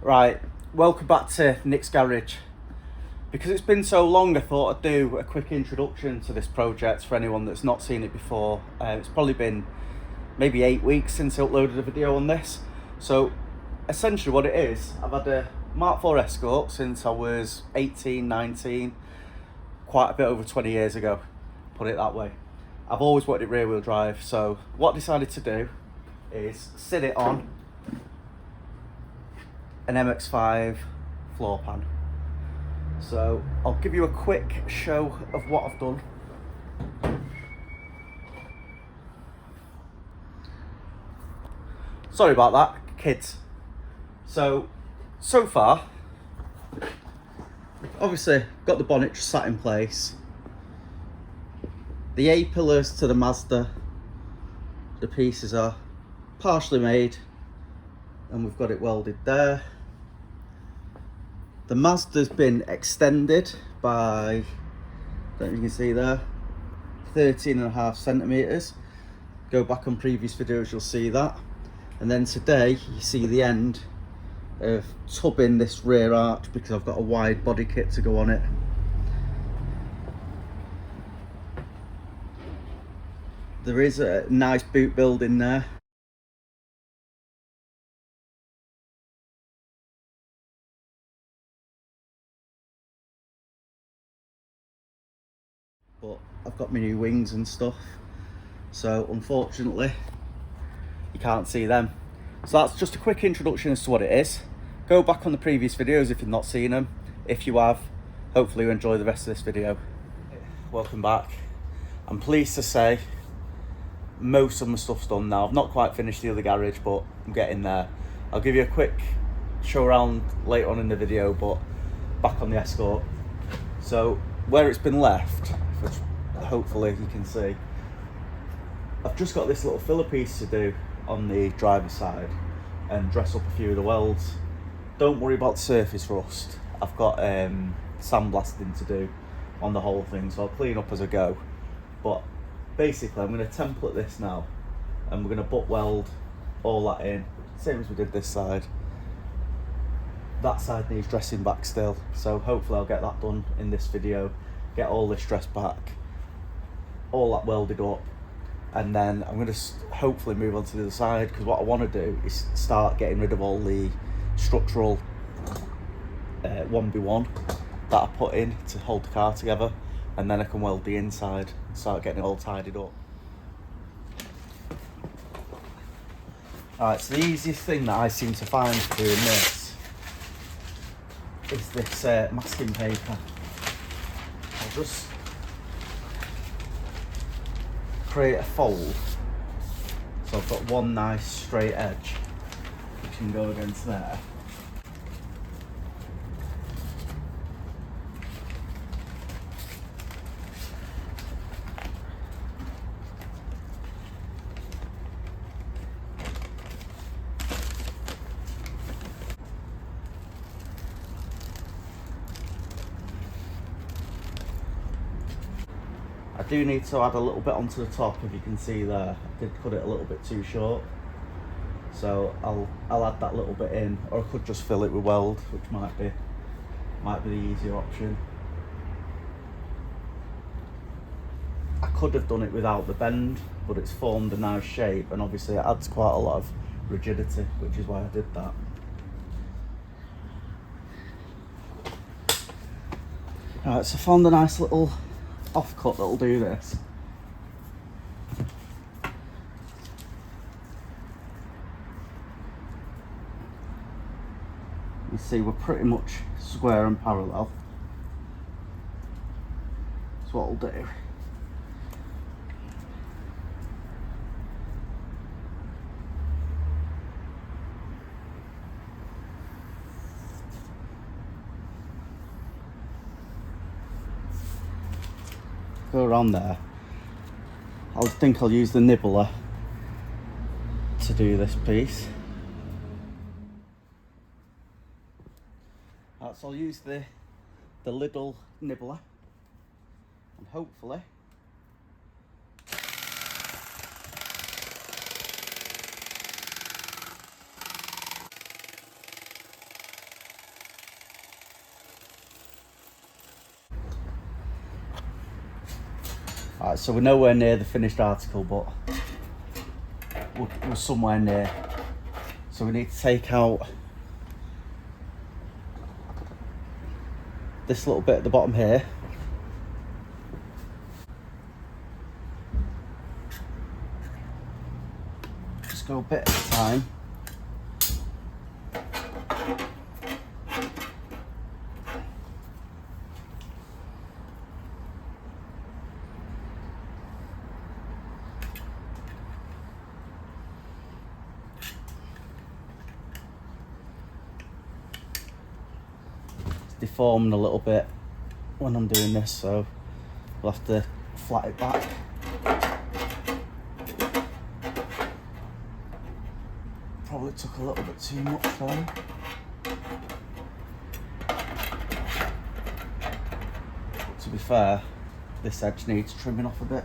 Right, welcome back to Nick's Garage. Because it's been so long, I thought I'd do a quick introduction to this project for anyone that's not seen it before. It's probably been maybe 8 weeks since I uploaded a video on this. So essentially what it is, I've had a Mark IV Escort since I was 18, 19, quite a bit over 20 years ago, put it that way. I've always wanted it rear wheel drive, so what I decided to do is sit it on an mx5 floor pan. So I'll give you a quick show of what I've done. Sorry about that, kids. So far, obviously got the bonnet just sat in place. The A-pillars to the Mazda, the pieces are partially made and we've got it welded there. The Mazda's been extended by, I don't know if you can see there, 13.5 centimeters. Go back on previous videos, you'll see that. And then today, you see the end of tubbing this rear arch because I've got a wide body kit to go on it. There is a nice boot build in there. But I've got my new wings and stuff, so unfortunately you can't see them. So that's just a quick introduction as to what it is. Go back on the previous videos if you've not seen them. If you have, hopefully you enjoy the rest of this video. Welcome back. I'm pleased to say most of my stuff's done now. I've not quite finished the other garage, but I'm getting there. I'll give you a quick show around later on in the video, but back on the Escort. So where it's been left, which hopefully you can see, I've just got this little filler piece to do on the driver's side and dress up a few of the welds. Don't worry about the surface rust. I've got sandblasting to do on the whole thing, so I'll clean up as I go. But basically I'm going to template this now and we're going to butt weld all that in, same as we did this side. That side needs dressing back still, so hopefully I'll get that done in this video, get all this dressed back, all that welded up, and then I'm going to hopefully move on to the other side, because what I want to do is start getting rid of all the structural 1x1 that I put in to hold the car together, and then I can weld the inside, start getting it all tidied up. Alright, so the easiest thing that I seem to find for doing this is this masking paper. I'll just create a fold, so I've got one nice straight edge which can go against there. I do need to add a little bit onto the top, if you can see there. I did cut it a little bit too short, so I'll add that little bit in, or I could just fill it with weld, which might be the easier option. I could have done it without the bend, but it's formed a nice shape and obviously it adds quite a lot of rigidity, which is why I did that. Alright, so I found a nice little offcut that'll do this. You see we're pretty much square and parallel. That's what I'll do. Go around there. I think I'll use the nibbler to do this piece. Right, so I'll use the little nibbler and hopefully Alright, so we're nowhere near the finished article, but we're somewhere near. So we need to take out this little bit at the bottom here. Just go a bit at a time. Deforming a little bit when I'm doing this, so we'll have to flat it back. Probably took a little bit too much there. But to be fair, this edge needs trimming off a bit.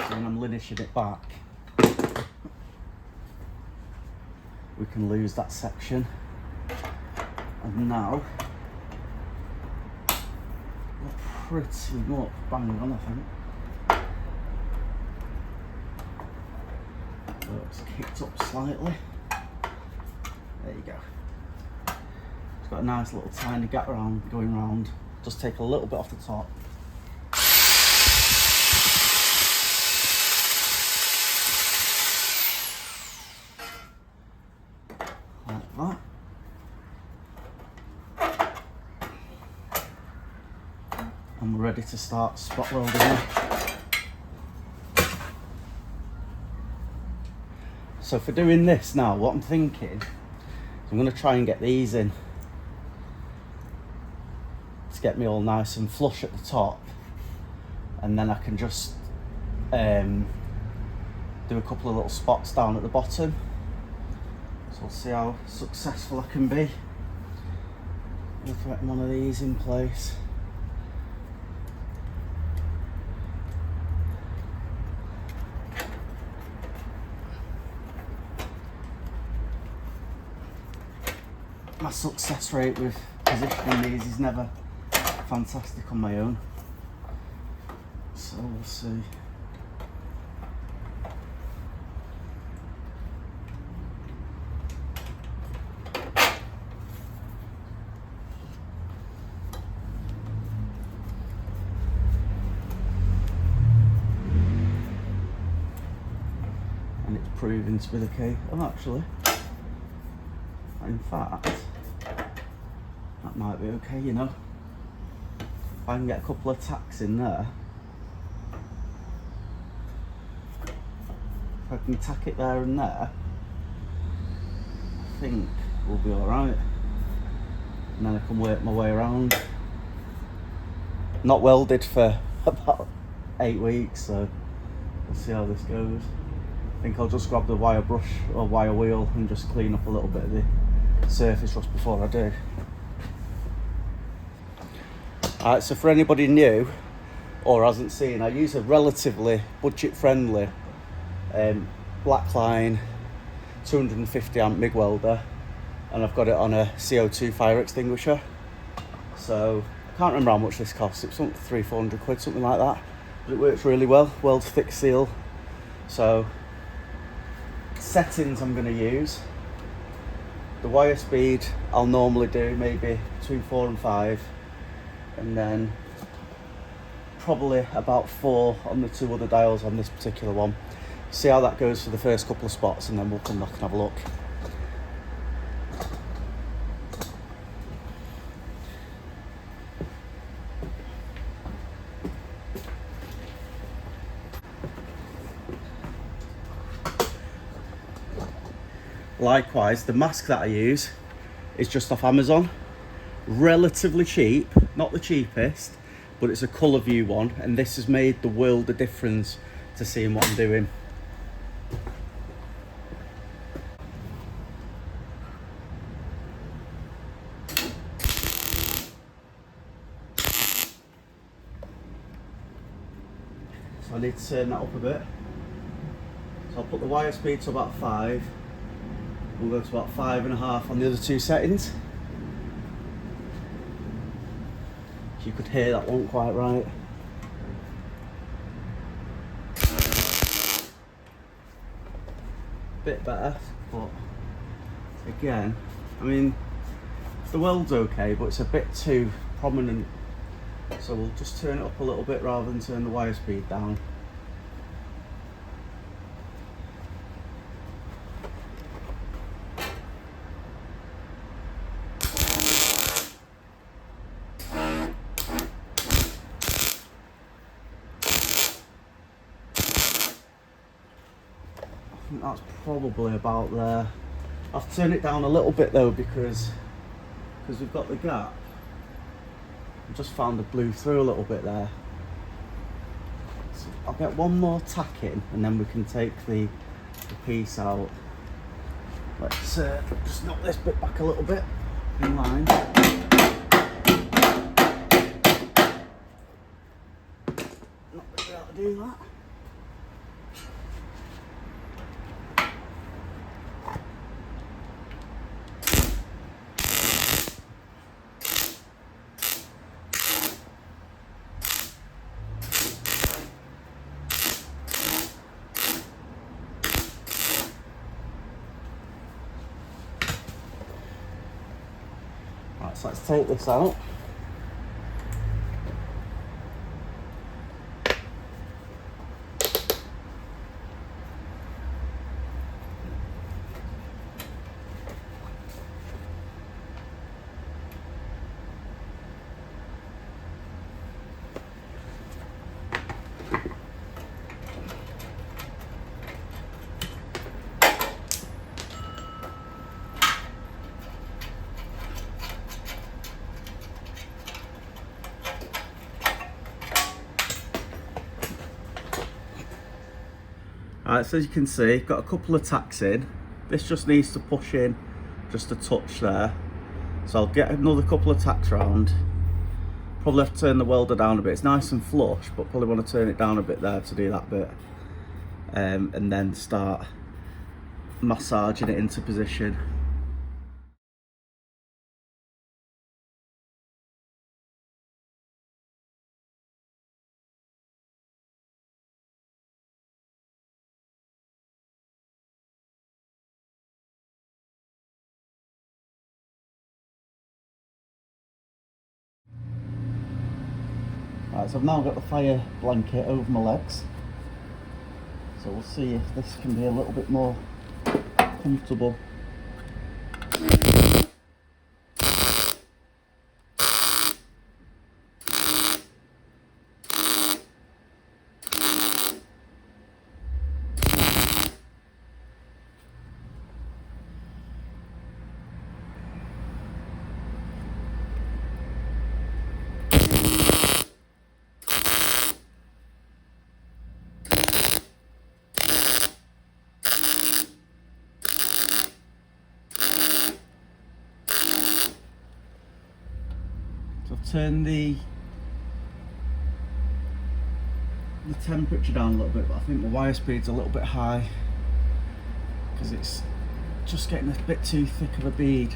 When I'm linishing it back, we can lose that section. And now we're pretty much bang on, I think. So it's kicked up slightly. There you go. It's got a nice little tiny gap around going round. Just take a little bit off the top. Like that. And we're ready to start spot welding now. So for doing this now, what I'm thinking is I'm going to try and get these in to get me all nice and flush at the top, and then I can just do a couple of little spots down at the bottom. So we'll see how successful I can be with getting one of these in place. My success rate with positioning these is never fantastic on my own, so we'll see. And it's proving to be the case. Oh, actually, in fact, that might be okay, you know. If I can get a couple of tacks in there, if I can tack it there and there, I think we'll be alright. And then I can work my way around. Not welded for about 8 weeks, so we'll see how this goes. I think I'll just grab the wire brush or wire wheel and just clean up a little bit of the surface just before I do. Alright, so for anybody new or hasn't seen, I use a relatively budget friendly blackline 250 amp MIG welder, and I've got it on a CO2 fire extinguisher. So I can't remember how much this costs. It was something 300-400 quid, something like that, but it works really well. Welds thick seal. So settings I'm going to use, the wire speed I'll normally do maybe between 4 and 5, and then probably about 4 on the 2 other dials on this particular one. See how that goes for the first couple of spots, and then we'll come back and have a look. Likewise, the mask that I use is just off Amazon. Relatively cheap, not the cheapest, but it's a colour view one, and this has made the world of difference to seeing what I'm doing. So I need to turn that up a bit. So I'll put the wire speed to about 5. We'll go to about 5.5 on the other 2 settings. You could hear that wasn't quite right. Bit better, but again, I mean, the weld's okay, but it's a bit too prominent. So we'll just turn it up a little bit rather than turn the wire speed down. I think that's probably about there. I've turned it down a little bit though because we've got the gap. I just found it blew through a little bit there. So I'll get one more tack in and then we can take the piece out. Let's just knock this bit back a little bit in line. Not going to be able to do that. Right, so let's take this out. Alright, so as you can see, got a couple of tacks in. This just needs to push in just a touch there. So I'll get another couple of tacks round. Probably have to turn the welder down a bit. It's nice and flush, but probably want to turn it down a bit there to do that bit. And then start massaging it into position. Right, so I've now got the fire blanket over my legs. So we'll see if this can be a little bit more comfortable. Turn the temperature down a little bit, but I think the wire speed's a little bit high because it's just getting a bit too thick of a bead.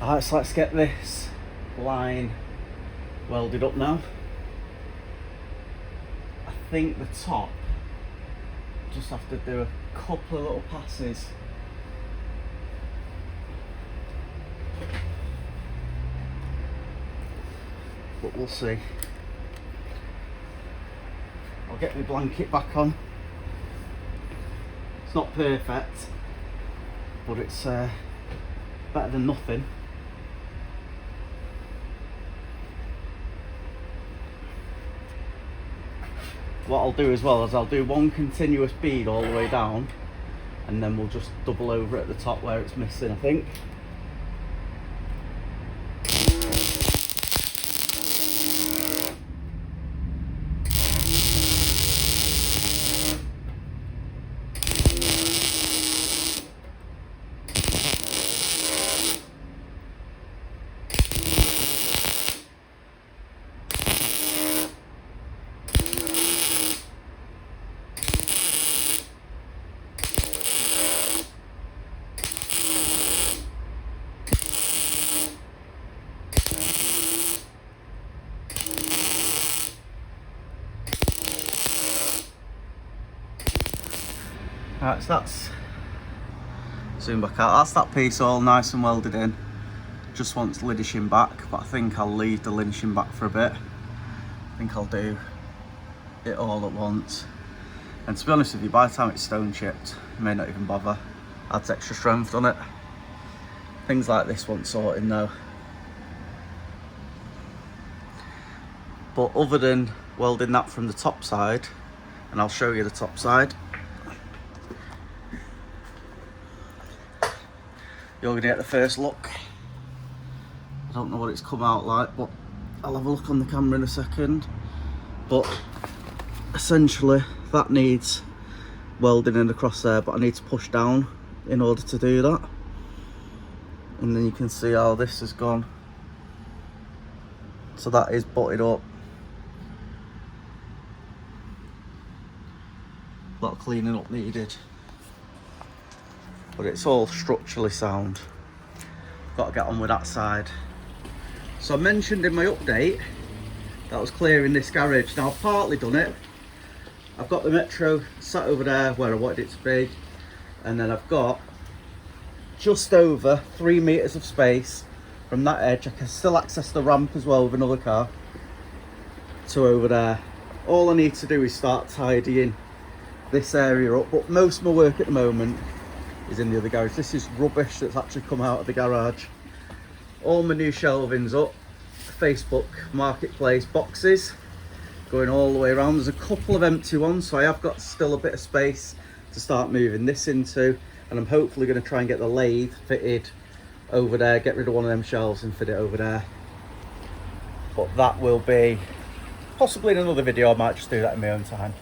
Alright, so let's get this line welded up now. I think the top, just have to do a couple of little passes. But we'll see. I'll get my blanket back on. It's not perfect, but it's better than nothing. What I'll do as well is I'll do one continuous bead all the way down, and then we'll just double over at the top where it's missing, I think. Right, so that's, zoom back out, that's that piece all nice and welded in. Just wants linishing back, but I think I'll leave the linishing back for a bit. I think I'll do it all at once. And to be honest with you, by the time it's stone chipped, I may not even bother. Adds extra strength on it. Things like this want sorting though. But other than welding that from the top side, and I'll show you the top side, you're gonna get the first look. I don't know what it's come out like, but I'll have a look on the camera in a second. But essentially that needs welding in across there, but I need to push down in order to do that. And then you can see how this has gone. So that is butted up. A lot of cleaning up needed. But it's all structurally sound. Got to get on with that side. So I mentioned in my update that I was clearing this garage. Now I've partly done it. I've got the Metro sat over there where I wanted it to be, and then I've got just over 3 meters of space from that edge. I can still access the ramp as well with another car to over there. All I need to do is start tidying this area up, but most of my work at the moment is in the other garage. This is rubbish that's actually come out of the garage. All my new shelving's up. Facebook Marketplace boxes going all the way around. There's a couple of empty ones, so I have got still a bit of space to start moving this into, and I'm hopefully going to try and get the lathe fitted over there, get rid of one of them shelves and fit it over there. But that will be possibly in another video. I might just do that in my own time.